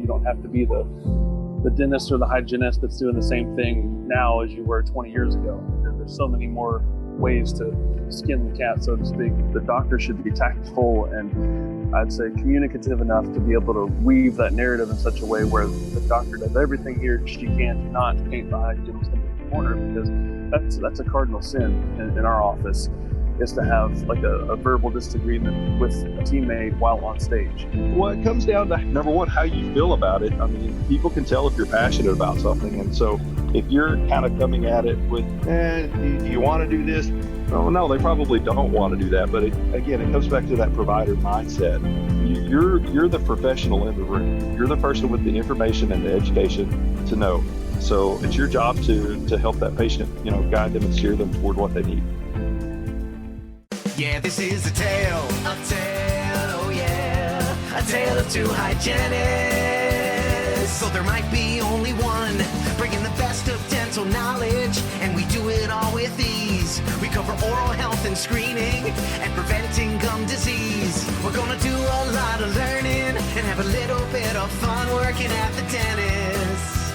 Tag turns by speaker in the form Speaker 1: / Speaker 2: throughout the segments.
Speaker 1: You don't have to be the dentist or the hygienist that's doing the same thing now as you were 20 years ago. There's so many more ways to skin the cat, so to speak. The doctor should be tactful and I'd say communicative enough to be able to weave that narrative in such a way where the doctor does everything he or she can to not paint the hygienist in the corner, because that's a cardinal sin in our office, is to have like a verbal disagreement with a teammate while on stage.
Speaker 2: Well, it comes down to, number one, how you feel about it. I mean, people can tell if you're passionate about something. And so if you're kind of coming at it with, do you want to do this? Oh, no, they probably don't want to do that. But again, it comes back to that provider mindset. You're the professional in the room. You're the person with the information and the education to know. So it's your job to help that patient, guide them and steer them toward what they need.
Speaker 3: Yeah, this is a tale, oh yeah, a tale of two hygienists. So there might be only one, bringing the best of dental knowledge, and we do it all with ease. We cover oral health and screening, and preventing gum disease. We're gonna do a lot of learning, and have a little bit of fun working at the dentist.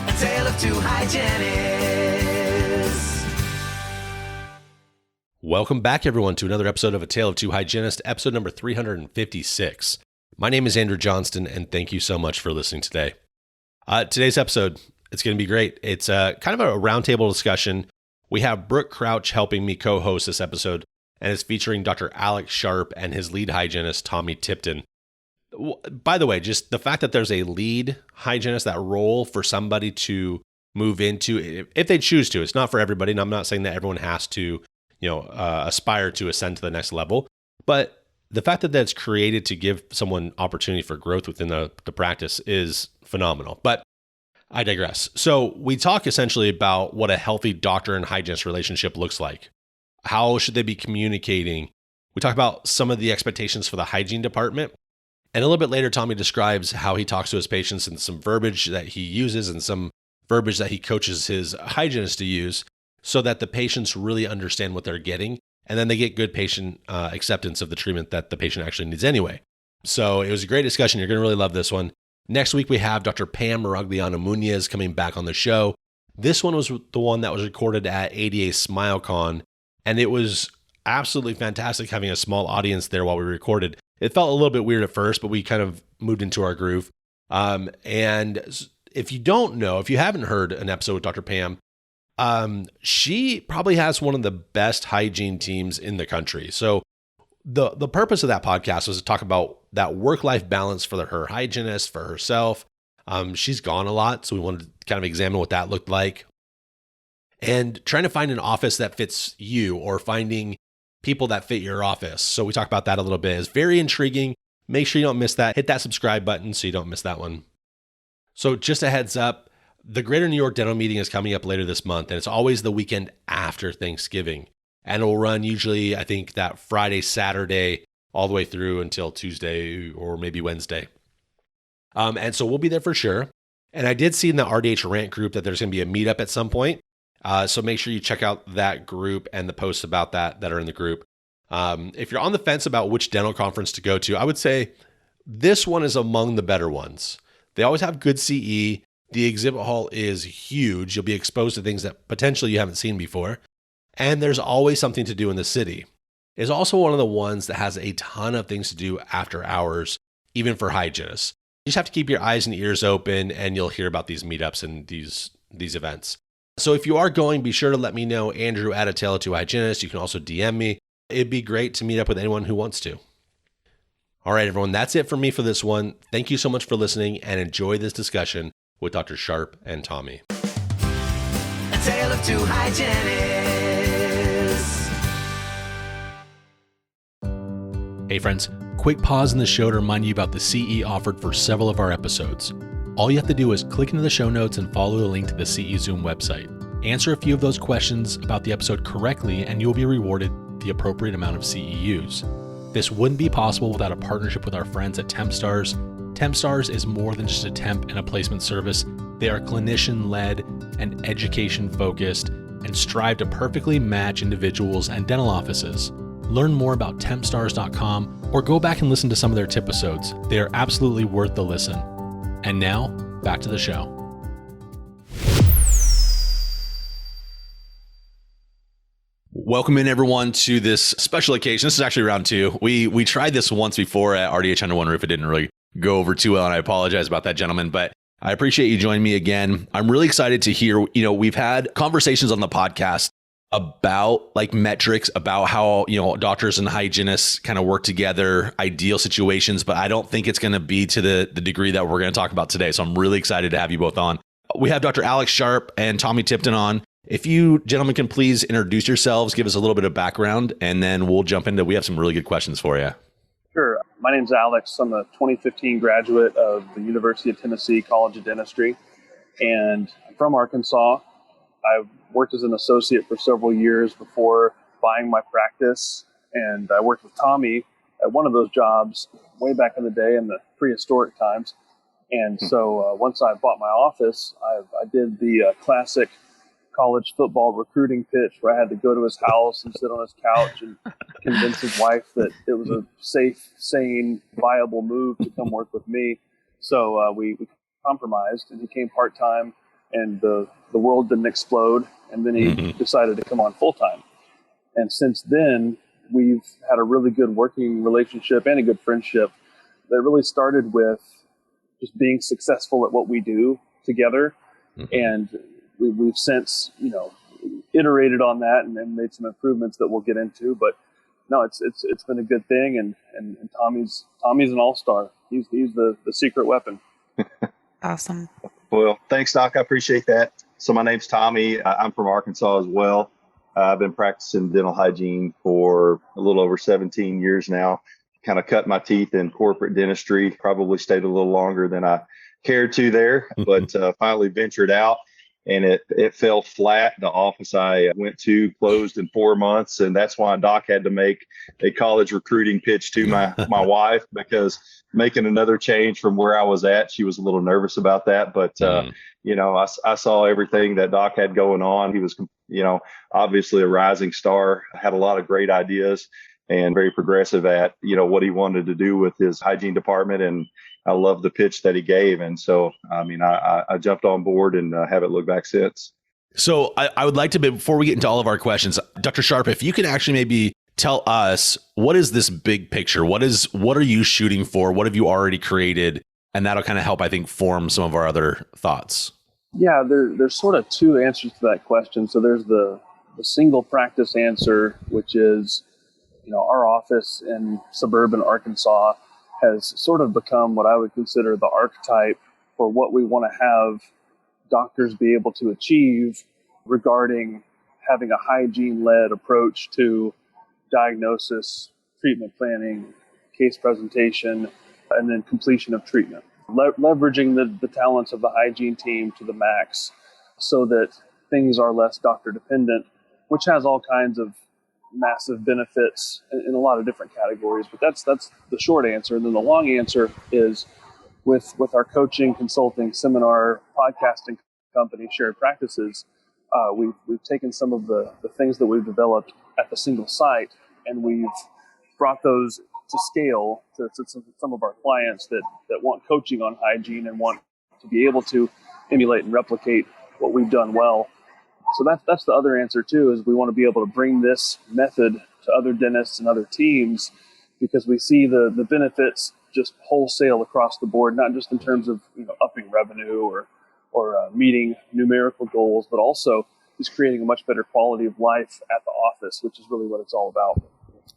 Speaker 3: A tale of two hygienists.
Speaker 4: Welcome back, everyone, to another episode of A Tale of Two Hygienists, episode number 356. My name is Andrew Johnston, and thank you so much for listening today. Today's episode, it's going to be great. It's kind of a roundtable discussion. We have Brooke Crouch helping me co-host this episode, and it's featuring Dr. Alex Sharp and his lead hygienist, Tommy Tipton. By the way, just the fact that there's a lead hygienist, that role for somebody to move into, if they choose to, it's not for everybody, and I'm not saying that everyone has to aspire to ascend to the next level. But the fact that that's created to give someone opportunity for growth within the practice is phenomenal. But I digress. So we talk essentially about what a healthy doctor and hygienist relationship looks like. How should they be communicating? We talk about some of the expectations for the hygiene department. And a little bit later, Tommy describes how he talks to his patients and some verbiage that he uses and some verbiage that he coaches his hygienist to use, so that the patients really understand what they're getting, and then they get good patient acceptance of the treatment that the patient actually needs anyway. So it was a great discussion. You're going to really love this one. Next week, we have Dr. Pam Maragliano-Munoz coming back on the show. This one was the one that was recorded at ADA SmileCon, and it was absolutely fantastic having a small audience there while we recorded. It felt a little bit weird at first, but we kind of moved into our groove. And if you haven't heard an episode with Dr. Pam, she probably has one of the best hygiene teams in the country. So the purpose of that podcast was to talk about that work-life balance for her hygienist, for herself. She's gone a lot, so we wanted to kind of examine what that looked like. And trying to find an office that fits you, or finding people that fit your office. So we talk about that a little bit. It's very intriguing. Make sure you don't miss that. Hit that subscribe button so you don't miss that one. So just a heads up, the Greater New York Dental Meeting is coming up later this month, and it's always the weekend after Thanksgiving. And it will run usually, I think, that Friday, Saturday, all the way through until Tuesday or maybe Wednesday. And so we'll be there for sure. And I did see in the RDH rant group that there's going to be a meetup at some point. So make sure you check out that group and the posts about that are in the group. If you're on the fence about which dental conference to go to, I would say this one is among the better ones. They always have good CE. The exhibit hall is huge. You'll be exposed to things that potentially you haven't seen before. And there's always something to do in the city. It's also one of the ones that has a ton of things to do after hours, even for hygienists. You just have to keep your eyes and ears open, and you'll hear about these meetups and these events. So if you are going, be sure to let me know, Andrew at A Tale of Two Hygienists. You can also DM me. It'd be great to meet up with anyone who wants to. All right, everyone, that's it for me for this one. Thank you so much for listening, and enjoy this discussion with Dr. Sharp and Tommy.
Speaker 3: A Tale of Two Hygienists.
Speaker 4: Hey friends, quick pause in the show to remind you about the CE offered for several of our episodes. All you have to do is click into the show notes and follow the link to the CE Zoom website. Answer a few of those questions about the episode correctly, and you'll be rewarded the appropriate amount of CEUs. This wouldn't be possible without a partnership with our friends at Tempstars. Tempstars is more than just a temp and a placement service. They are clinician-led and education-focused and strive to perfectly match individuals and dental offices. learn more about Tempstars.com, or go back and listen to some of their tip episodes. They are absolutely worth the listen. And now, back to the show. Welcome in, everyone, to this special occasion. This is actually round two. We tried this once before at RDH Under One Roof. It didn't really go over too well, and I apologize about that, gentlemen, but I appreciate you joining me again. I'm really excited to hear, we've had conversations on the podcast about like metrics, about how, doctors and hygienists kind of work together, ideal situations, but I don't think it's going to be to the degree that we're going to talk about today. So I'm really excited to have you both on. We have Dr. Alex Sharp and Tommy Tipton on. If you gentlemen can please introduce yourselves, give us a little bit of background, and then we'll jump into, we have some really good questions for you.
Speaker 1: Sure. My name's Alex. I'm a 2015 graduate of the University of Tennessee College of Dentistry, and I'm from Arkansas. I worked as an associate for several years before buying my practice, and I worked with Tommy at one of those jobs way back in the day in the prehistoric times. And so once I bought my office, I did the classic college football recruiting pitch where I had to go to his house and sit on his couch and convince his wife that it was a safe, sane, viable move to come work with me. So we compromised, and he came part-time, and the world didn't explode. And then he decided to come on full-time. And since then, we've had a really good working relationship and a good friendship that really started with just being successful at what we do together. And we've since, iterated on that and made some improvements that we'll get into. But no, it's been a good thing. And Tommy's an all-star. He's the secret weapon.
Speaker 5: Awesome.
Speaker 2: Well, thanks, Doc. I appreciate that. So my name's Tommy. I'm from Arkansas as well. I've been practicing dental hygiene for a little over 17 years now. Kind of cut my teeth in corporate dentistry, probably stayed a little longer than I cared to there, but finally ventured out. And it fell flat. The office I went to closed in 4 months. And that's why Doc had to make a college recruiting pitch to my wife, because making another change from where I was at, she was a little nervous about that. But, I saw everything that Doc had going on. He was, obviously a rising star, had a lot of great ideas and very progressive at, what he wanted to do with his hygiene department. And I love the pitch that he gave. And so, I jumped on board and haven't looked back since.
Speaker 4: So I would like to, before we get into all of our questions, Dr. Sharp, if you could actually maybe tell us, what is this big picture? What are you shooting for? What have you already created? And that'll kind of help, I think, form some of our other thoughts.
Speaker 1: Yeah, there's sort of two answers to that question. So there's the single practice answer, which is, our office in suburban Arkansas has sort of become what I would consider the archetype for what we want to have doctors be able to achieve regarding having a hygiene-led approach to diagnosis, treatment planning, case presentation, and then completion of treatment. Leveraging the talents of the hygiene team to the max so that things are less doctor dependent, which has all kinds of massive benefits in a lot of different categories. But that's the short answer. And then the long answer is with our coaching, consulting, seminar, podcasting company, Shared Practices, we've taken some of the things that we've developed at the single site, and we've brought those to scale to some of our clients that want coaching on hygiene and want to be able to emulate and replicate what we've done well. So that's the other answer too, is we want to be able to bring this method to other dentists and other teams, because we see the benefits just wholesale across the board, not just in terms of upping revenue or meeting numerical goals, but also just creating a much better quality of life at the office, which is really what it's all about.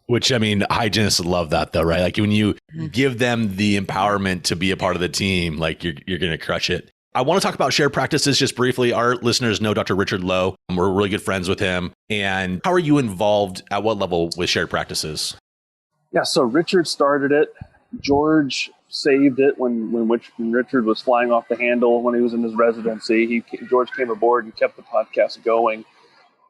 Speaker 4: Which, hygienists love that though, right? Like when you give them the empowerment to be a part of the team, like you're going to crush it. I want to talk about shared practices just briefly. Our listeners know Dr. Richard Lowe. We're really good friends with him. And how are you involved at what level with shared practices?
Speaker 1: Yeah, so Richard started it. George saved it when Richard was flying off the handle when he was in his residency. George came aboard and kept the podcast going.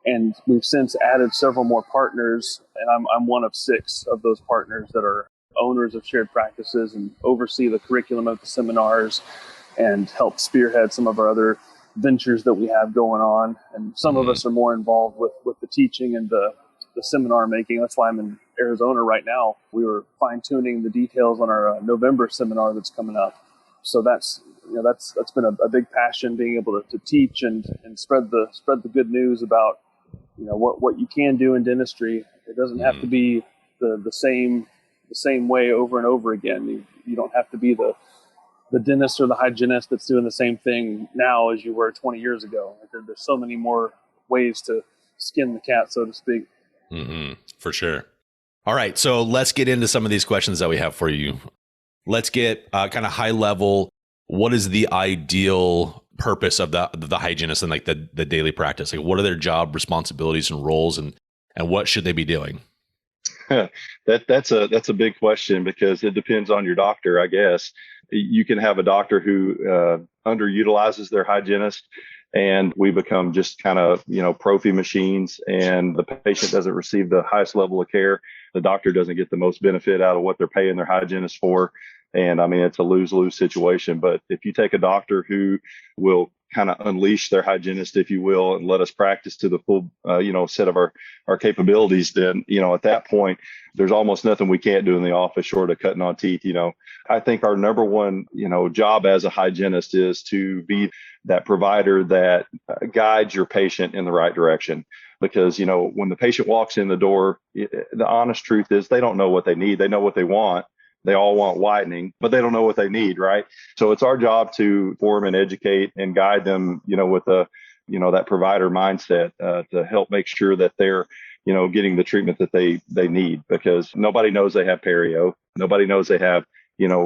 Speaker 1: And we've since added several more partners. And I'm one of 6 of those partners that are owners of shared practices and oversee the curriculum of the seminars and help spearhead some of our other ventures that we have going on. And some of us are more involved with the teaching and the the seminar making. That's why I'm in Arizona right now. We were fine tuning the details on our November seminar that's coming up. So that's been a big passion, being able to teach and spread the good news about, what you can do in dentistry. It doesn't have to be the same way over and over again. You don't have to be the dentist or the hygienist that's doing the same thing now as you were 20 years ago. There's so many more ways to skin the cat, so to speak.
Speaker 4: For sure. All right. So let's get into some of these questions that we have for you. Let's get kind of high level. What is the ideal purpose of the hygienist and like the daily practice? Like, what are their job responsibilities and roles, and what should they be doing?
Speaker 2: That's a big question, because it depends on your doctor, I guess. You can have a doctor who underutilizes their hygienist, and we become just kind of, prophy machines, and the patient doesn't receive the highest level of care. The doctor doesn't get the most benefit out of what they're paying their hygienist for. And I mean, it's a lose-lose situation. But if you take a doctor who will kind of unleash their hygienist, if you will, and let us practice to the full, set of our capabilities, then, at that point, there's almost nothing we can't do in the office short of cutting on teeth. I think our number one, job as a hygienist is to be that provider that guides your patient in the right direction. Because, when the patient walks in the door, the honest truth is they don't know what they need. They know what they want. They all want whitening, but they don't know what they need, right? So it's our job to inform and educate and guide them, with that provider mindset to help make sure that they're, getting the treatment that they need, because nobody knows they have perio. Nobody knows they have,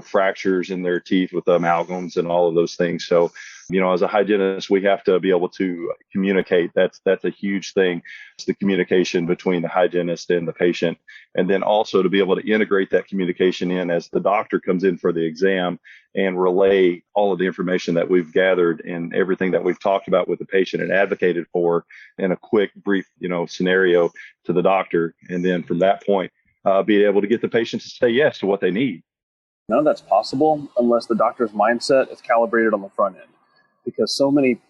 Speaker 2: fractures in their teeth with amalgams and all of those things. So, as a hygienist, we have to be able to communicate. That's a huge thing. It's the communication between the hygienist and the patient. And then also to be able to integrate that communication in as the doctor comes in for the exam and relay all of the information that we've gathered and everything that we've talked about with the patient and advocated for in a quick, brief, scenario to the doctor. And then from that point, be able to get the patient to say yes to what they need.
Speaker 1: None of that's possible unless the doctor's mindset is calibrated on the front end. Because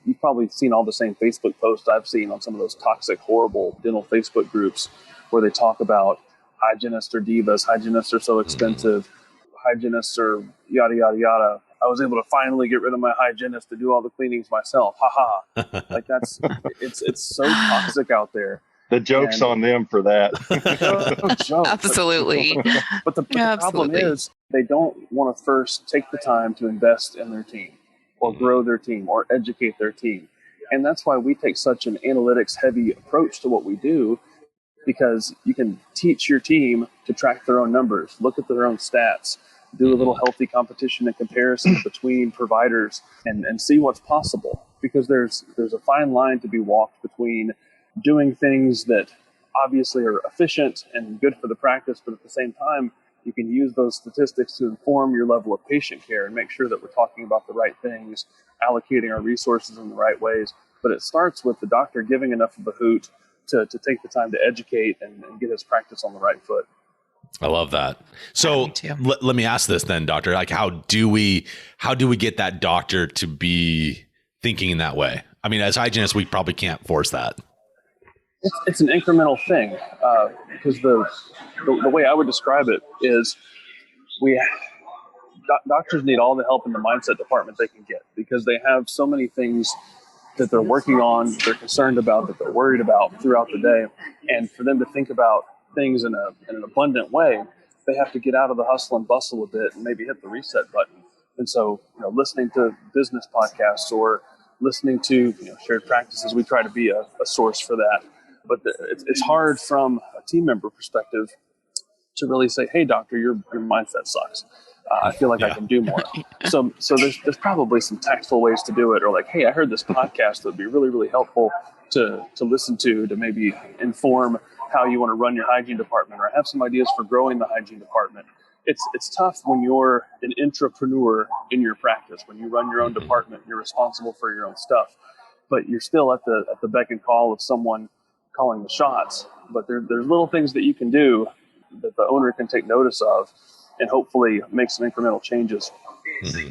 Speaker 1: you've probably seen all the same Facebook posts I've seen on some of those toxic, horrible dental Facebook groups where they talk about hygienists are divas, hygienists are so expensive, hygienists are yada, yada, yada. I was able to finally get rid of my hygienist to do all the cleanings myself. Ha ha. Like it's so toxic out there.
Speaker 2: The joke's on them for that.
Speaker 5: Absolutely.
Speaker 1: But the problem is they don't want to first take the time to invest in their team or grow their team or educate their team. And that's why we take such an analytics heavy approach to what we do, because you can teach your team to track their own numbers, look at their own stats, do a little healthy competition and comparison between providers and see what's possible. Because there's a fine line to be walked between doing things that obviously are efficient and good for the practice, but at the same time, you can use those statistics to inform your level of patient care and make sure that we're talking about the right things, allocating our resources in the right ways. But it starts with the doctor giving enough of a hoot to take the time to educate and get his practice on the right foot.
Speaker 4: I love that. So let me ask this then, doctor, like how do we get that doctor to be thinking in that way? I mean, as hygienists, we probably can't force that.
Speaker 1: It's an incremental thing, because the way I would describe it is doctors need all the help in the mindset department they can get, because they have so many things that they're working on, they're concerned about, that they're worried about throughout the day. And for them to think about things in an abundant way, they have to get out of the hustle and bustle a bit and maybe hit the reset button. And so, listening to business podcasts or listening to shared practices, we try to be a source for that. But it's hard from a team member perspective to really say, hey, doctor, your mindset sucks. I feel like I can do more. So there's probably some tactful ways to do it, or like, hey, I heard this podcast that would be really, really helpful to listen to maybe inform how you want to run your hygiene department, or have some ideas for growing the hygiene department. It's tough when you're an intrapreneur in your practice. When you run your own department, you're responsible for your own stuff, but you're still at the beck and call of someone calling the shots. But there's little things that you can do that the owner can take notice of and hopefully make some incremental changes.
Speaker 4: Mm-hmm.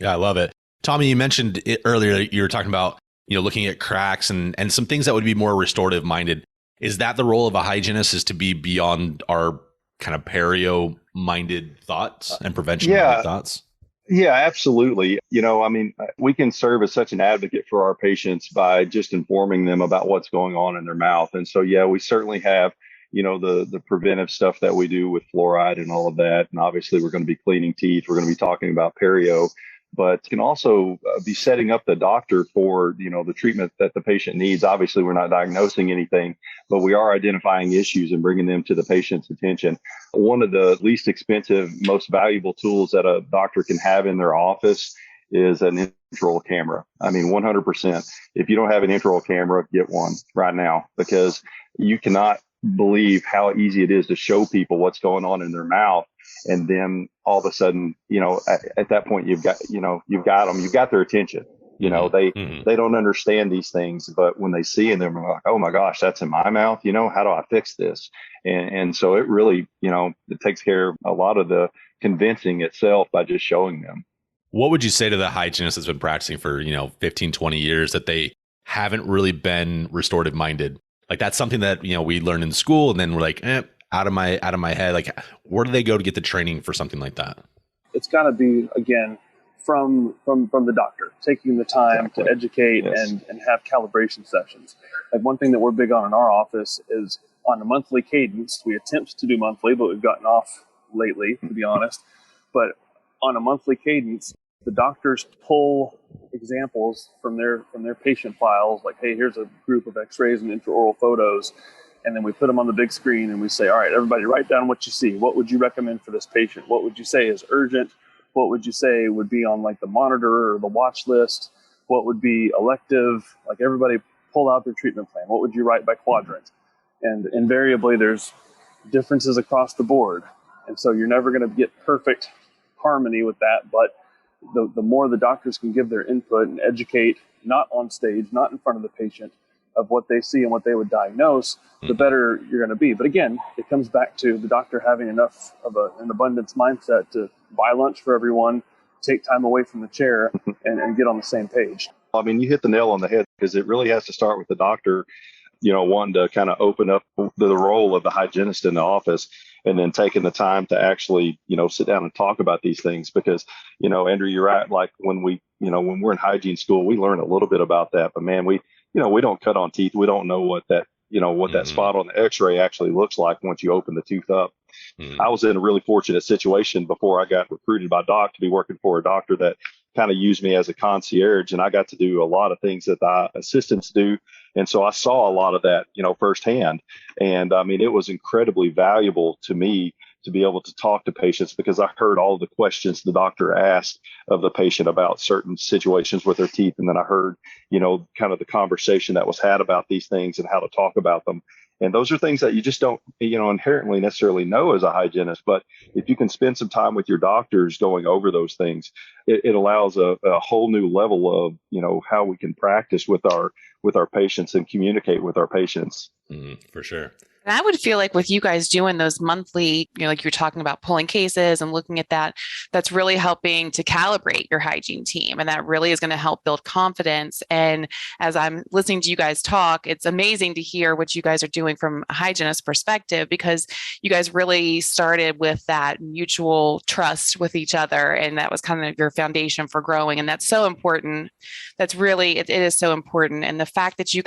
Speaker 4: Yeah, I love it. Tommy, you mentioned it earlier, you were talking about, looking at cracks and some things that would be more restorative minded. Is that the role of a hygienist, is to be beyond our kind of perio-minded thoughts and prevention-minded thoughts?
Speaker 2: Yeah, absolutely. We can serve as such an advocate for our patients by just informing them about what's going on in their mouth. And so, yeah, we certainly have, the preventive stuff that we do with fluoride and all of that. And obviously, we're going to be cleaning teeth. We're going to be talking about perio, but can also be setting up the doctor for, the treatment that the patient needs. Obviously, we're not diagnosing anything, but we are identifying issues and bringing them to the patient's attention. One of the least expensive, most valuable tools that a doctor can have in their office is an intraoral camera. 100%. If you don't have an intraoral camera, get one right now, because you cannot believe how easy it is to show people what's going on in their mouth. And then all of a sudden, at that point, you've got them, you've got their attention. They don't understand these things, but when they see them, they're like, oh my gosh, that's in my mouth. How do I fix this? And so it really, it takes care of a lot of the convincing itself by just showing them.
Speaker 4: What would you say to the hygienist that's been practicing for, 15, 20 years, that they haven't really been restorative minded? Like, that's something that, we learn in school, and then we're like, out of my head. Like, where do they go to get the training for something like that?
Speaker 1: It's got to be, again, from the doctor, taking the time to educate and have calibration sessions. Like, one thing that we're big on in our office is on a monthly cadence. We attempt to do monthly, but we've gotten off lately, to be honest. But on a monthly cadence, the doctors pull examples from their patient files, like, hey, here's a group of x-rays and intraoral photos. And then we put them on the big screen and we say, all right, everybody write down what you see. What would you recommend for this patient? What would you say is urgent? What would you say would be on like the monitor or the watch list? What would be elective? Like, everybody pull out their treatment plan. What would you write by quadrant? And invariably there's differences across the board. And so you're never going to get perfect harmony with that. But the more the doctors can give their input and educate, not on stage, not in front of the patient, of what they see and what they would diagnose, the better you're going to be. But again, it comes back to the doctor having enough of an abundance mindset to buy lunch for everyone, take time away from the chair, and get on the same page.
Speaker 2: You hit the nail on the head, because it really has to start with the doctor, wanting to kind of open up the role of the hygienist in the office, and then taking the time to actually, sit down and talk about these things. Because, Andrew, you're right. Like, when we're in hygiene school, we learn a little bit about that, but man, we don't cut on teeth. We don't know what that spot on the x-ray actually looks like once you open the tooth up. I was in a really fortunate situation before I got recruited by Doc to be working for a doctor that kind of used me as a concierge, and I got to do a lot of things that the assistants do. And so I saw a lot of that, firsthand. And it was incredibly valuable to me to be able to talk to patients, because I heard all the questions the doctor asked of the patient about certain situations with their teeth. And then I heard, kind of the conversation that was had about these things and how to talk about them. And those are things that you just don't, inherently necessarily know as a hygienist. But if you can spend some time with your doctors going over those things, it allows a whole new level of, how we can practice with our patients and communicate with our patients.
Speaker 4: For sure.
Speaker 5: And I would feel like with you guys doing those monthly, like you're talking about pulling cases and looking at that, that's really helping to calibrate your hygiene team. And that really is going to help build confidence. And as I'm listening to you guys talk, it's amazing to hear what you guys are doing from a hygienist perspective, because you guys really started with that mutual trust with each other. And that was kind of your foundation for growing. And that's so important. That's really, it is so important. And the fact that you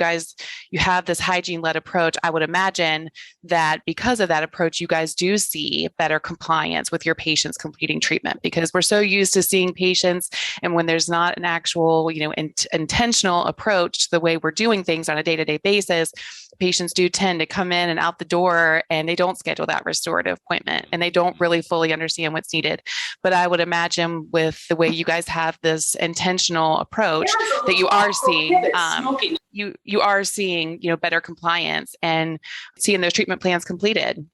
Speaker 5: have this hygiene-led approach, I would imagine that because of that approach, you guys do see better compliance with your patients completing treatment, because we're so used to seeing patients, and when there's not an actual, intentional approach to the way we're doing things on a day-to-day basis, patients do tend to come in and out the door, and they don't schedule that restorative appointment, and they don't really fully understand what's needed. But I would imagine with the way you guys have this intentional approach, that you are seeing you are seeing better compliance and seeing those treatment plans completed.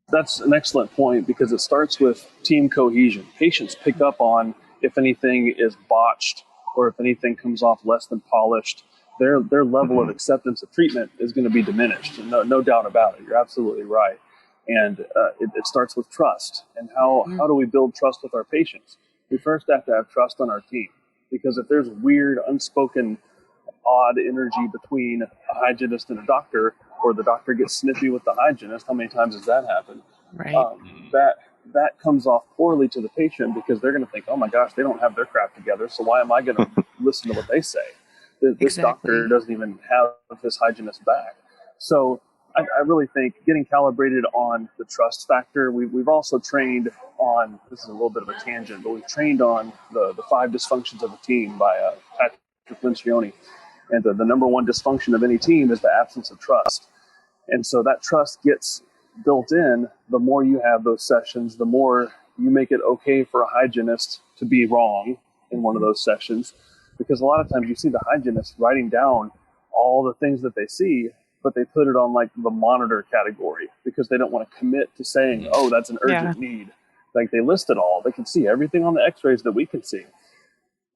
Speaker 1: That's an excellent point, because it starts with team cohesion. Patients pick up on if anything is botched or if anything comes off less than polished. Their level of acceptance of treatment is going to be diminished. No doubt about it. You're absolutely right. And it starts with trust. And how do we build trust with our patients? We first have to have trust on our team, because if there's weird, unspoken, odd energy between a hygienist and a doctor, or the doctor gets snippy with the hygienist. How many times has that happened?
Speaker 5: Right.
Speaker 1: That comes off poorly to the patient, because they're going to think, oh my gosh, they don't have their crap together, so why am I going to listen to what they say? This doctor doesn't even have his hygienist back. So I really think getting calibrated on the trust factor. We've also trained on, this is a little bit of a tangent, but we've trained on the 5 dysfunctions of a team by Patrick Lencioni. And the number one dysfunction of any team is the absence of trust. And so that trust gets built in. The more you have those sessions, the more you make it okay for a hygienist to be wrong in one of those sessions. Because a lot of times you see the hygienist writing down all the things that they see, but they put it on like the monitor category because they don't want to commit to saying, oh, that's an urgent need. Like they list it all. They can see everything on the x-rays that we can see.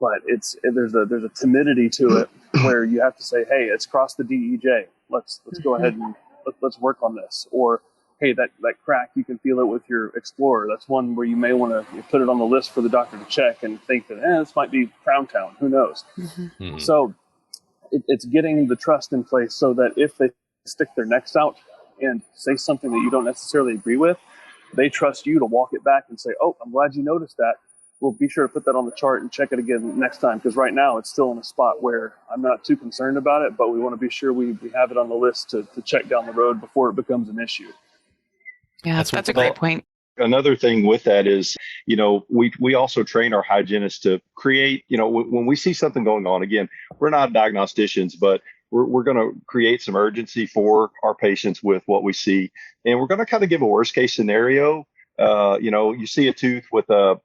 Speaker 1: But there's a timidity to it where you have to say, hey, it's crossed the DEJ. Let's go ahead and let's work on this. Or, hey, that crack, you can feel it with your Explorer. That's one where you may want to put it on the list for the doctor to check and think that, this might be Crown Town. Who knows? Mm-hmm. So it's getting the trust in place so that if they stick their necks out and say something that you don't necessarily agree with, they trust you to walk it back and say, oh, I'm glad you noticed that. We'll be sure to put that on the chart and check it again next time, because right now it's still in a spot where I'm not too concerned about it, but we want to be sure we have it on the list to check down the road before it becomes an issue.
Speaker 5: Yeah, that's a great point.
Speaker 2: Another thing with that is, we also train our hygienists to create, when we see something going on, again, we're not diagnosticians, but we're going to create some urgency for our patients with what we see. And we're going to kind of give a worst case scenario. You see a tooth with a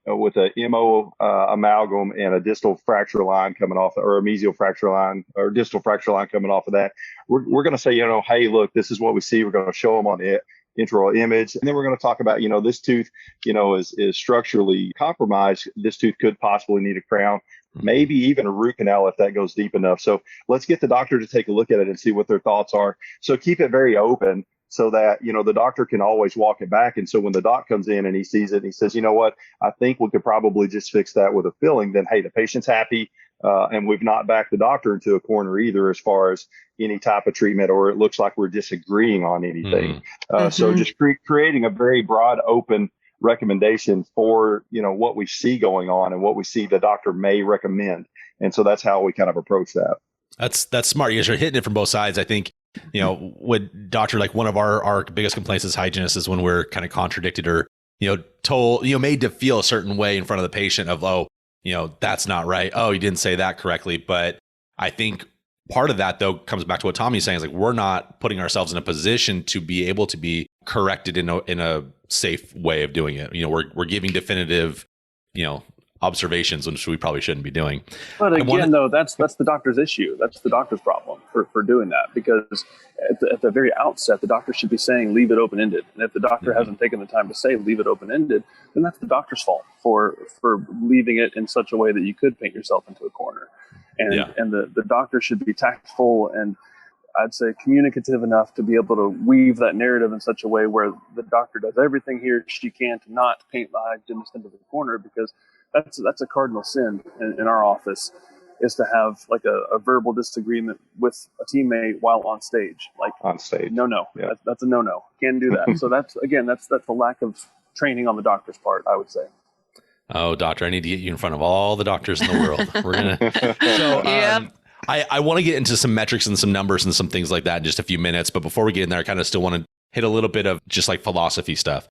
Speaker 2: MO amalgam and a distal fracture line coming off, or a mesial fracture line or distal fracture line coming off of that. We're going to say, hey, look, this is what we see. We're going to show them on the intraoral image. And then we're going to talk about, this tooth, is structurally compromised. This tooth could possibly need a crown, maybe even a root canal if that goes deep enough. So let's get the doctor to take a look at it and see what their thoughts are. So keep it very open so that, the doctor can always walk it back. And so when the doc comes in and he sees it and he says, you know what, I think we could probably just fix that with a filling, then, hey, the patient's happy. And we've not backed the doctor into a corner either as far as any type of treatment, or it looks like we're disagreeing on anything. So just creating a very broad, open recommendation for, what we see going on and what we see the doctor may recommend. And so that's how we kind of approach that.
Speaker 4: That's smart. You guys are hitting it from both sides. I think, with doctor, like one of our biggest complaints as hygienists is when we're kind of contradicted or, told, made to feel a certain way in front of the patient of, oh, that's not right. Oh, you didn't say that correctly. But I think part of that, though, comes back to what Tommy's saying, is like, we're not putting ourselves in a position to be able to be corrected in a safe way of doing it. We're giving definitive, observations, which we probably shouldn't be doing.
Speaker 1: But again, though, that's the doctor's issue. That's the doctor's problem for doing that, because at the very outset, the doctor should be saying, leave it open-ended. And if the doctor hasn't taken the time to say, leave it open-ended, then that's the doctor's fault for leaving it in such a way that you could paint yourself into a corner. And the doctor should be tactful and, I'd say, communicative enough to be able to weave that narrative in such a way where the doctor does everything he or she can to not paint the hygienist into the corner, because that's a cardinal sin in our office, is to have like a verbal disagreement with a teammate while on stage. Like
Speaker 2: on stage.
Speaker 1: No. Yeah. That's a no. Can't do that. So that's the lack of training on the doctor's part, I would say.
Speaker 4: Oh, doctor, I need to get you in front of all the doctors in the world. We're gonna. I want to get into some metrics and some numbers and some things like that in just a few minutes. But before we get in there, I kind of still want to hit a little bit of just like philosophy stuff.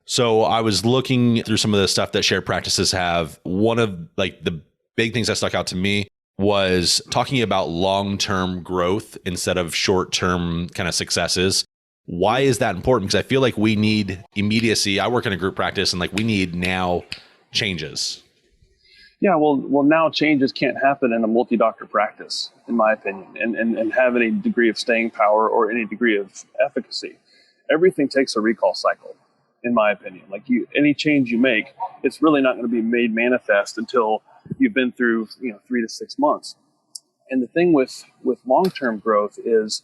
Speaker 4: So I was looking through some of the stuff that shared practices have. One of like the big things that stuck out to me was talking about long-term growth instead of short-term kind of successes. Why is that important? Because I feel like we need immediacy. I work in a group practice, and like we need now changes.
Speaker 1: Yeah, well, now changes can't happen in a multi-doctor practice, in my opinion, and have any degree of staying power or any degree of efficacy. Everything takes a recall cycle, in my opinion. Like any change you make, it's really not going to be made manifest until you've been through 3 to 6 months. And the thing with long-term growth is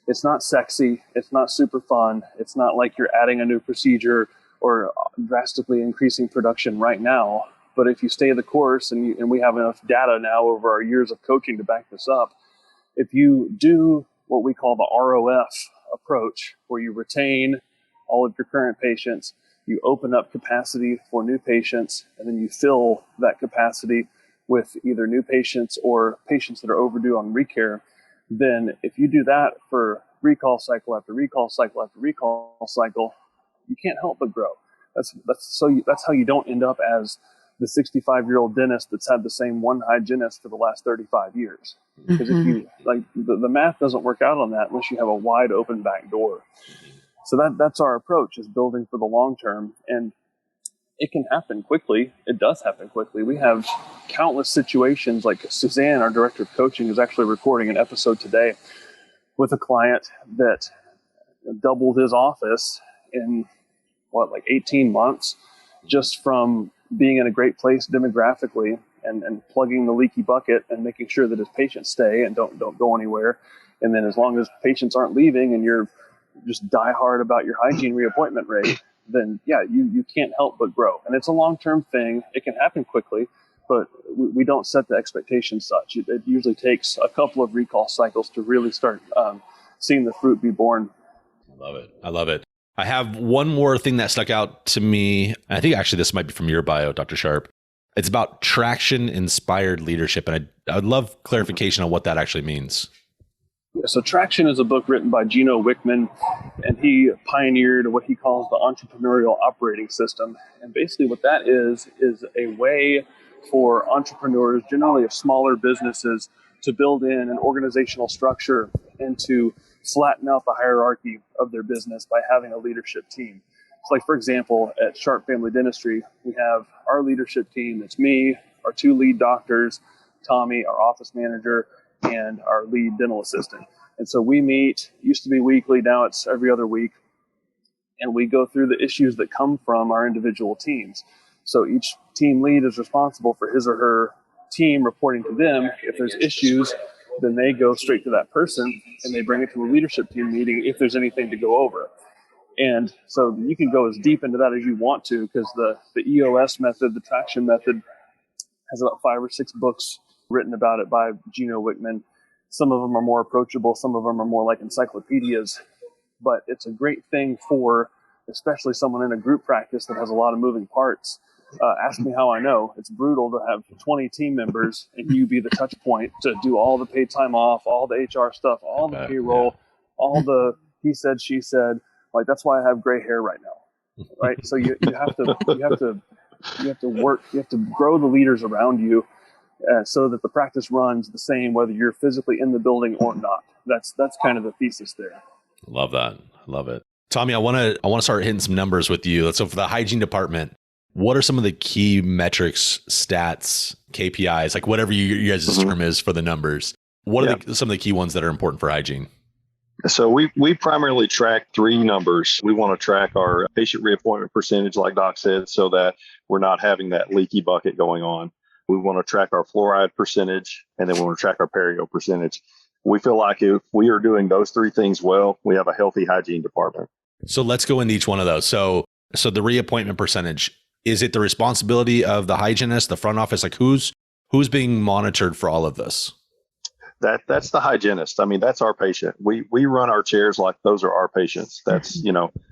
Speaker 1: it's not sexy, it's not super fun, it's not like you're adding a new procedure or drastically increasing production right now. But if you stay the course, and we have enough data now over our years of coaching to back this up, if you do what we call the ROF approach where you retain all of your current patients, you open up capacity for new patients, and then you fill that capacity with either new patients or patients that are overdue on recare. Then if you do that for recall cycle after recall cycle after recall cycle, you can't help but grow. That's how you don't end up as the 65-year-old dentist that's had the same one hygienist for the last 35 years. Because if you the math doesn't work out on that unless you have a wide open back door. So that's our approach, is building for the long term. And it can happen quickly. It does happen quickly. We have countless situations, like Suzanne, our director of coaching, is actually recording an episode today with a client that doubled his office in 18 months, just from being in a great place demographically and plugging the leaky bucket and making sure that his patients stay and don't go anywhere. And then as long as patients aren't leaving and you're just die hard about your hygiene reappointment rate, then you can't help but grow. And it's a long-term thing. It can happen quickly, but we don't set the expectation such. It usually takes a couple of recall cycles to really start seeing the fruit be born.
Speaker 4: I love it. I have one more thing that stuck out to me. I think actually this might be from your bio, Dr. Sharp. It's about traction-inspired leadership. And I'd love clarification on what that actually means.
Speaker 1: Yeah, so Traction is a book written by Gino Wickman, and he pioneered what he calls the entrepreneurial operating system. And basically what that is a way for entrepreneurs, generally of smaller businesses, to build in an organizational structure and to flatten out the hierarchy of their business by having a leadership team. So like, for example, at Sharp Family Dentistry, we have our leadership team. It's me, our two lead doctors, Tommy, our office manager, and our lead dental assistant. And so we meet, used to be weekly, now it's every other week, and we go through the issues that come from our individual teams. So each team lead is responsible for his or her team reporting to them. If there's issues, then they go straight to that person and they bring it to a leadership team meeting if there's anything to go over. And so you can go as deep into that as you want to, because the EOS method, the Traction method, has about 5 or 6 books written about it by Gino Wickman. Some of them are more approachable. Some of them are more like encyclopedias. But it's a great thing for especially someone in a group practice that has a lot of moving parts. Ask me how I know. It's brutal to have 20 team members and you be the touch point to do all the paid time off, all the HR stuff, all the payroll, all the he said, she said. Like, that's why I have gray hair right now, right? So you have to work, you have to grow the leaders around you so that the practice runs the same whether you're physically in the building or not. That's kind of the thesis there.
Speaker 4: Love that. I love it. Tommy, I want to start hitting some numbers with you. So for the hygiene department, what are some of the key metrics, stats, KPIs, like whatever you guys' term is for the numbers? What are some of the key ones that are important for hygiene?
Speaker 2: So we primarily track 3 numbers. We want to track our patient reappointment percentage, like Doc said, so that we're not having that leaky bucket going on. We want to track our fluoride percentage, and then we want to track our perio percentage. We feel like if we are doing those 3 things well, we have a healthy hygiene department.
Speaker 4: So let's go into each one of those. So the reappointment percentage, is it the responsibility of the hygienist, the front office? Like who's being monitored for all of this?
Speaker 2: That's the hygienist. I mean, that's our patient. We run our chairs like those are our patients. That's,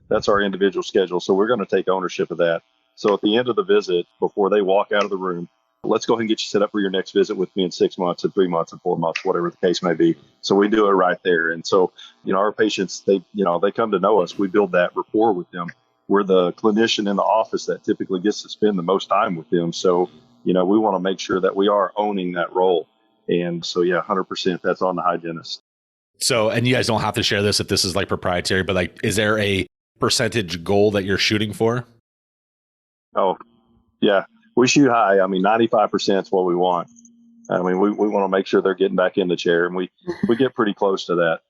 Speaker 2: that's our individual schedule. So we're going to take ownership of that. So at the end of the visit, before they walk out of the room, let's go ahead and get you set up for your next visit with me in 6 months and 3 months and 4 months, whatever the case may be. So we do it right there. And so, our patients, they come to know us. We build that rapport with them. We're the clinician in the office that typically gets to spend the most time with them. So, we want to make sure that we are owning that role. And so, 100%, that's on the hygienist.
Speaker 4: So, and you guys don't have to share this if this is like proprietary, but like, is there a percentage goal that you're shooting for?
Speaker 2: Oh, yeah, we shoot high. I mean, 95% is what we want. I mean, we want to make sure they're getting back in the chair, and we get pretty close to that.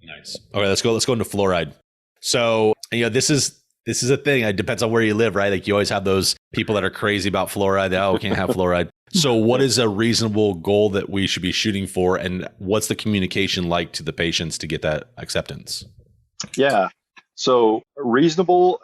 Speaker 4: Nice. Okay, let's go into fluoride. So, this is a thing. It depends on where you live, right? Like you always have those people that are crazy about fluoride. We can't have fluoride. So what is a reasonable goal that we should be shooting for? And what's the communication like to the patients to get that acceptance?
Speaker 2: Yeah. So reasonable,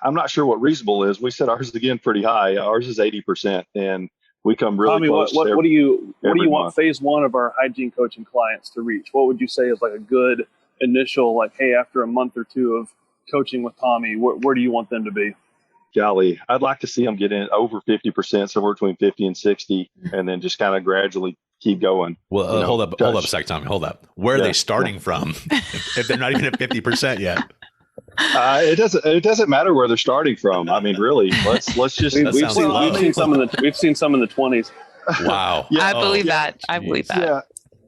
Speaker 2: I'm not sure what reasonable is. We set ours again pretty high. Ours is 80%, and we come really
Speaker 1: Tommy,
Speaker 2: close.
Speaker 1: What do you want phase 1 of our hygiene coaching clients to reach? What would you say is like a good initial, like, hey, after a month or two of coaching with Tommy, where do you want them to be?
Speaker 2: Golly, I'd like to see them get in over 50%, somewhere between 50 and 60, and then just kind of gradually keep going.
Speaker 4: Well, hold up a sec, Tommy. Hold up. Where are they starting from if they're not even at 50% yet?
Speaker 2: It doesn't matter where they're starting from. I mean, really, let's just.
Speaker 1: We've seen some in the 20s.
Speaker 4: Wow.
Speaker 2: Yeah.
Speaker 5: I believe that. I believe that.
Speaker 2: Yeah.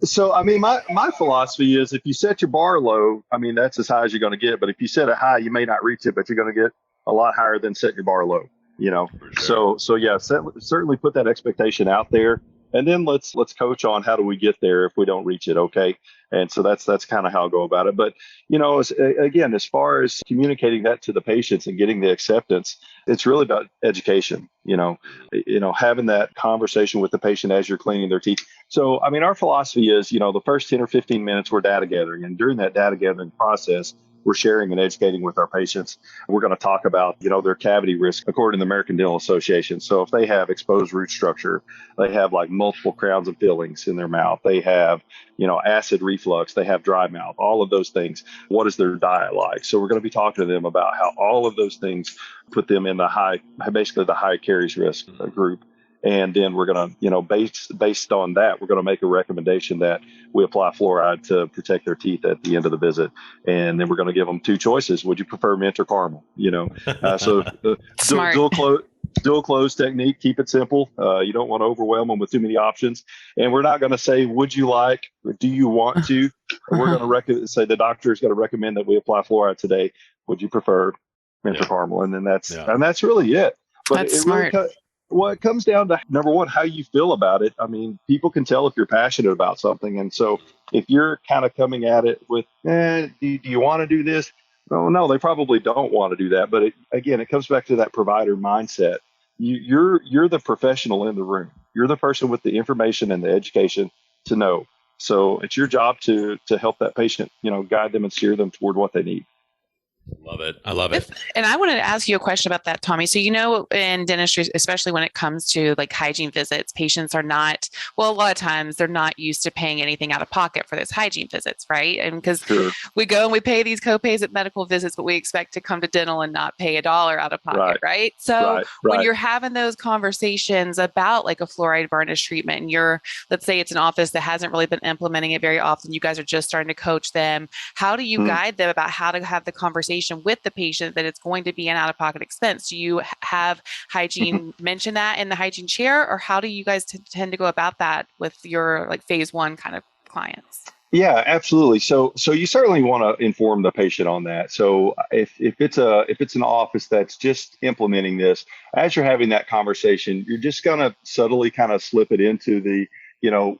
Speaker 2: So, I mean, my philosophy is if you set your bar low, I mean, that's as high as you're going to get. But if you set it high, you may not reach it, but you're going to get a lot higher than setting your bar low, you know?
Speaker 4: Sure.
Speaker 2: So yeah, certainly put that expectation out there. And then let's coach on how do we get there if we don't reach it. Okay. And so that's kind of how I go about it. But, you know, again, as far as communicating that to the patients and getting the acceptance, it's really about education, you know, having that conversation with the patient as you're cleaning their teeth. So, I mean, our philosophy is, you know, the first 10 or 15 minutes we're data gathering, and during that data gathering process, we're sharing and educating with our patients. We're going to talk about, you know, their cavity risk according to the American Dental Association. So if they have exposed root structure, they have like multiple crowns of fillings in their mouth, they have, you know, acid reflux, they have dry mouth, all of those things. What is their diet like? So we're going to be talking to them about how all of those things put them in the high caries risk group. And then we're going to, you know, based on that, we're going to make a recommendation that we apply fluoride to protect their teeth at the end of the visit. And then we're going to give them two choices. Would you prefer mint or caramel? You know, so dual close technique, keep it simple. You don't want to overwhelm them with too many options. And we're not going to say, would you like, or do you want to? We're going to say the doctor is going to recommend that we apply fluoride today. Would you prefer mint or caramel? And then that's really it. But
Speaker 5: that's smart.
Speaker 2: Well, it comes down to, number one, how you feel about it. I mean, people can tell if you're passionate about something. And so if you're kind of coming at it with, do you want to do this? Oh, no, they probably don't want to do that. But again, it comes back to that provider mindset. You're the professional in the room. You're the person with the information and the education to know. So it's your job to help that patient, you know, guide them and steer them toward what they need.
Speaker 4: Love it. I love it.
Speaker 5: And I wanted to ask you a question about that, Tommy. So, you know, in dentistry, especially when it comes to like hygiene visits, patients are not, well, a lot of times they're not used to paying anything out of pocket for those hygiene visits, right? And because we go and we pay these co-pays at medical visits, but we expect to come to dental and not pay $1 out of pocket, right? So when you're having those conversations about like a fluoride varnish treatment and let's say it's an office that hasn't really been implementing it very often, you guys are just starting to coach them. How do you guide them about how to have the conversation with the patient that it's going to be an out-of-pocket expense? Do you have hygiene mention that in the hygiene chair, or how do you guys tend to go about that with your like phase one kind of clients?
Speaker 2: Yeah, absolutely. So you certainly want to inform the patient on that. So if it's an office that's just implementing this, as you're having that conversation, you're just going to subtly kind of slip it into the, you know,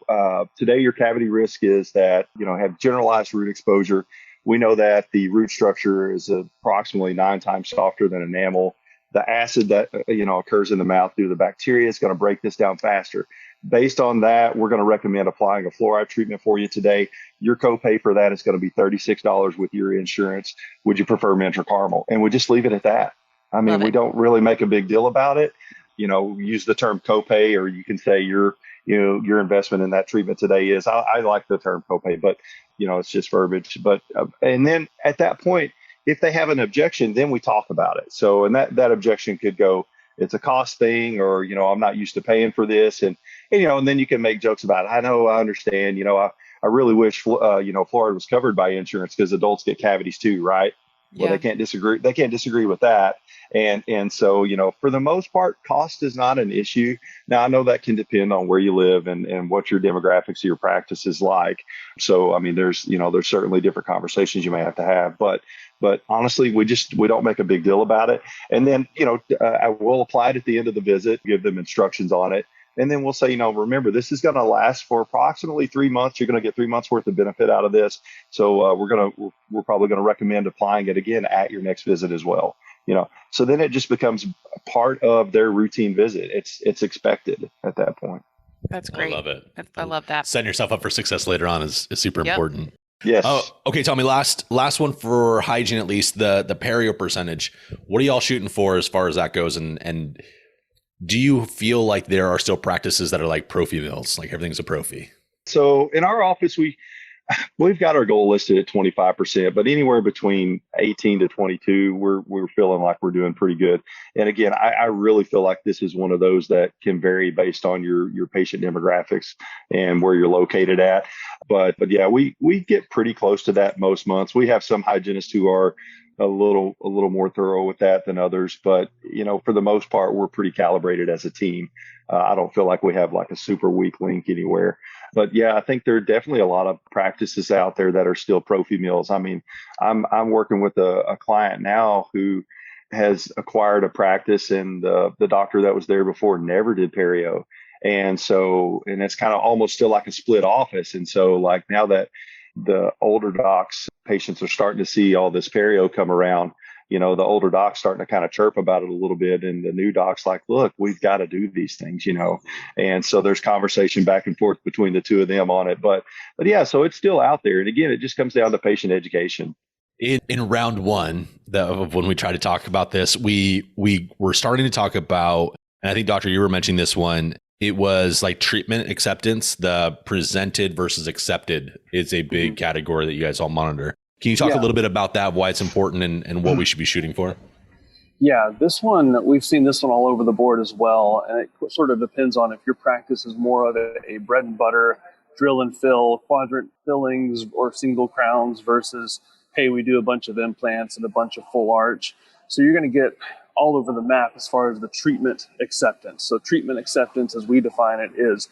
Speaker 2: today your cavity risk is that, you know, have generalized root exposure. We know that the root structure is approximately 9 times softer than enamel. The acid that, you know, occurs in the mouth due to the bacteria is going to break this down faster. Based on that, we're going to recommend applying a fluoride treatment for you today. Your copay for that is going to be $36 with your insurance. Would you prefer mint or caramel? And we just leave it at that. I mean, we don't really make a big deal about it. You know, use the term copay, or you can say your investment in that treatment today is, I like the term copay, but, you know, it's just verbiage. But, and then at that point, if they have an objection, then we talk about it. So, and that objection could go, it's a cost thing, or, you know, I'm not used to paying for this. And you know, and then you can make jokes about it. I know, I understand, you know, I really wish, you know, fluoride was covered by insurance because adults get cavities too, right? Well, they can't disagree. They can't disagree with that. And so, you know, for the most part, cost is not an issue. Now, I know that can depend on where you live and what your demographics of your practice is like. So, I mean, there's certainly different conversations you may have to have, but honestly, we don't make a big deal about it. And then, you know, I will apply it at the end of the visit, give them instructions on it. And then we'll say, you know, remember, this is going to last for approximately 3 months. You're going to get 3 months worth of benefit out of this. So we're probably going to recommend applying it again at your next visit as well. You know, so then it just becomes part of their routine visit. It's expected at that point.
Speaker 5: That's great.
Speaker 4: I love it.
Speaker 5: I love that.
Speaker 4: Setting yourself up for success later on is super important.
Speaker 2: Yes.
Speaker 4: Oh, okay. Tell me last one for hygiene, at least the perio percentage. What are y'all shooting for as far as that goes? And do you feel like there are still practices that are like prophy mills, like everything's a prophy?
Speaker 2: So in our office, We've got our goal listed at 25%, but anywhere between 18 to 22, we're feeling like we're doing pretty good. And again, I really feel like this is one of those that can vary based on your patient demographics and where you're located at. But yeah, we get pretty close to that most months. We have some hygienists who are a little more thorough with that than others, but for the most part, we're pretty calibrated as a team. I don't feel like we have like a super weak link anywhere. But yeah, I think there are definitely a lot of practices out there that are still prophy mills. I mean, I'm working with a client now who has acquired a practice, and the doctor that was there before never did perio. And it's kind of almost still like a split office. And so like now that the older docs patients are starting to see all this perio come around, the older doc's starting to kind of chirp about it a little bit. And the new doc's like, look, we've got to do these things, And so there's conversation back and forth between the two of them on it. But yeah, so it's still out there. And again, it just comes down to patient education.
Speaker 4: In round one of when we try to talk about this, we were starting to talk about, and I think, Doctor, you were mentioning this one, it was like treatment acceptance. The presented versus accepted is a big category that you guys all monitor. Can you talk a little bit about that, why it's important and what we should be shooting for?
Speaker 1: Yeah, this one, we've seen this one all over the board as well. And it sort of depends on if your practice is more of a bread and butter, drill and fill, quadrant fillings or single crowns versus, hey, we do a bunch of implants and a bunch of full arch. So you're going to get all over the map as far as the treatment acceptance. So treatment acceptance, as we define it, is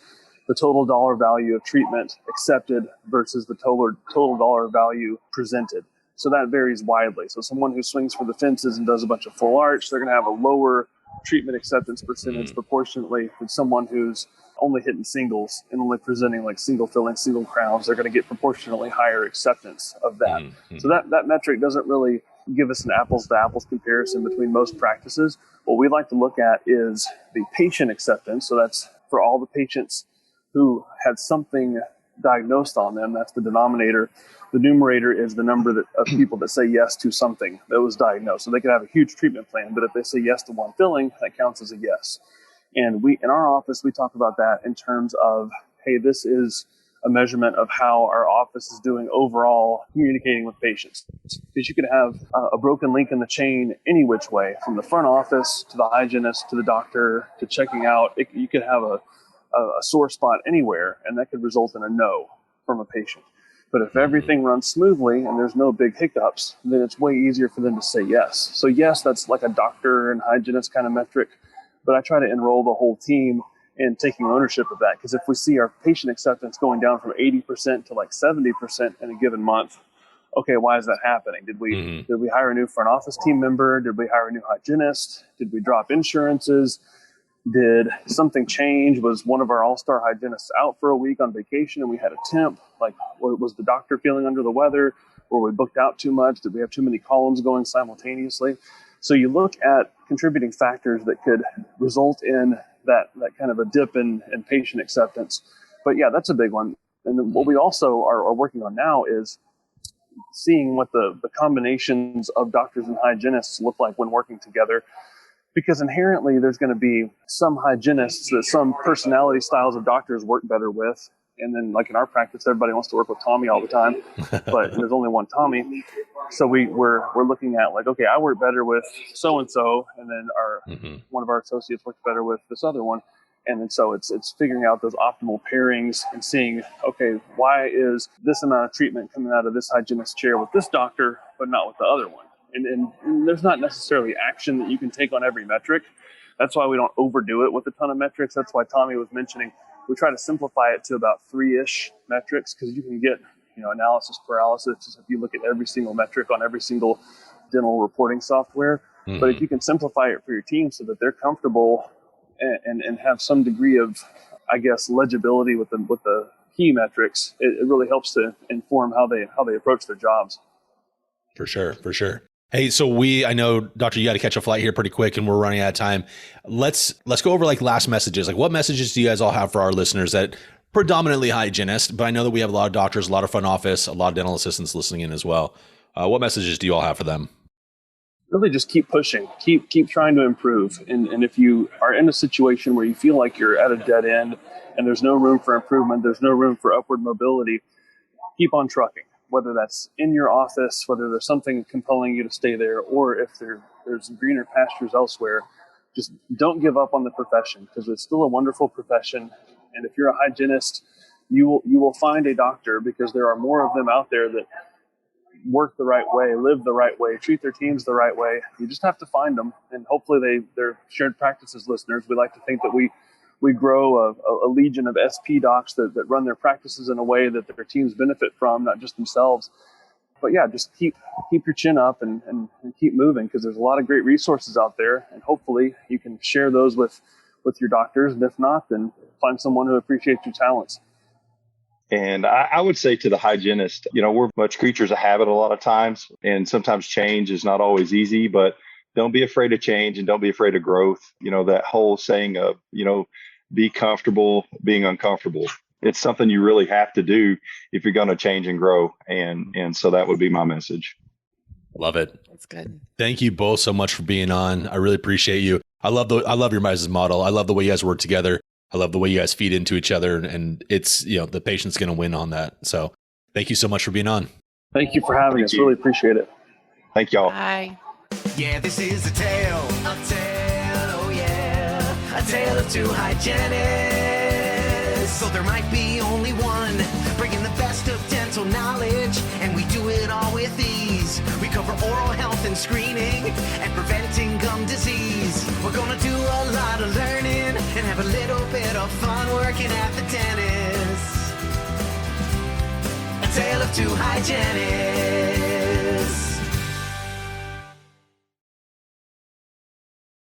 Speaker 1: the total dollar value of treatment accepted versus the total dollar value presented. So that varies widely. So someone who swings for the fences and does a bunch of full arch, they're going to have a lower treatment acceptance percentage proportionately than someone who's only hitting singles and only presenting like single filling, single crowns. They're going to get proportionally higher acceptance of that. So that metric doesn't really give us an apples to apples comparison between most practices. What we like to look at is the patient acceptance. So that's for all the patients who had something diagnosed on them. That's the denominator. The numerator is the number of people that say yes to something that was diagnosed. So they could have a huge treatment plan, but if they say yes to one filling, that counts as a yes. And in our office, we talk about that in terms of, hey, this is a measurement of how our office is doing overall communicating with patients. Because you could have a broken link in the chain any which way, from the front office to the hygienist to the doctor to checking out. You could have a sore spot anywhere, and that could result in a no from a patient. But if everything runs smoothly and there's no big hiccups, then it's way easier for them to say yes. So yes, that's like a doctor and hygienist kind of metric, but I try to enroll the whole team in taking ownership of that. Because if we see our patient acceptance going down from 80% to like 70% in a given month, okay, why is that happening? Did we hire a new front office team member? Did we hire a new hygienist? Did we drop insurances? Did something change? Was one of our all-star hygienists out for a week on vacation and we had a temp? Like, was the doctor feeling under the weather? Were we booked out too much? Did we have too many columns going simultaneously? So you look at contributing factors that could result in that kind of a dip in patient acceptance. But yeah, that's a big one. And then what we also are working on now is seeing what the combinations of doctors and hygienists look like when working together. Because inherently there's going to be some hygienists that some personality styles of doctors work better with. And then like in our practice, everybody wants to work with Tommy all the time, but there's only one Tommy. So we're looking at like, okay, I work better with so-and-so, and then one of our associates works better with this other one. And then so it's figuring out those optimal pairings and seeing, okay, why is this amount of treatment coming out of this hygienist chair with this doctor, but not with the other one? And there's not necessarily action that you can take on every metric. That's why we don't overdo it with a ton of metrics. That's why Tommy was mentioning we try to simplify it to about 3-ish metrics, because you can get analysis paralysis if you look at every single metric on every single dental reporting software. But if you can simplify it for your team so that they're comfortable and have some degree of, I guess, legibility with the key metrics, it really helps to inform how they approach their jobs.
Speaker 4: For sure. Hey, so I know, Doctor, you got to catch a flight here pretty quick and we're running out of time. Let's go over like last messages. Like, what messages do you guys all have for our listeners that predominantly hygienists, but I know that we have a lot of doctors, a lot of front office, a lot of dental assistants listening in as well. What messages do you all have for them?
Speaker 1: Really just keep pushing, keep trying to improve. And if you are in a situation where you feel like you're at a dead end and there's no room for improvement, there's no room for upward mobility, keep on trucking, whether that's in your office, whether there's something compelling you to stay there, or if there's greener pastures elsewhere. Just don't give up on the profession, because it's still a wonderful profession. And if you're a hygienist, you will find a doctor, because there are more of them out there that work the right way, live the right way, treat their teams the right way. You just have to find them, and hopefully they're shared practices listeners. We like to think that we grow a legion of SP docs that run their practices in a way that their teams benefit from, not just themselves. But yeah, just keep your chin up and keep moving, because there's a lot of great resources out there, and hopefully you can share those with your doctors. And if not, then find someone who appreciates your talents.
Speaker 2: And I would say to the hygienist, we're much creatures of habit a lot of times, and sometimes change is not always easy, but don't be afraid of change and don't be afraid of growth. That whole saying of, be comfortable being uncomfortable. It's something you really have to do if you're going to change and grow. And so that would be my message.
Speaker 4: Love it.
Speaker 5: That's good.
Speaker 4: Thank you both so much for being on. I really appreciate you. I love your guys' model. I love the way you guys work together. I love the way you guys feed into each other, and it's, the patient's going to win on that. So thank you so much for being on.
Speaker 1: Thank you for having us. Really appreciate it.
Speaker 2: Thank y'all.
Speaker 5: Bye.
Speaker 3: Yeah, this is a tale, oh yeah, a tale of two hygienists. So there might be only one, bringing the best of dental knowledge, and we do it all with ease. We cover oral health and screening, and preventing gum disease. We're gonna do a lot of learning, and have a little bit of fun working at the dentist. A tale of two hygienists.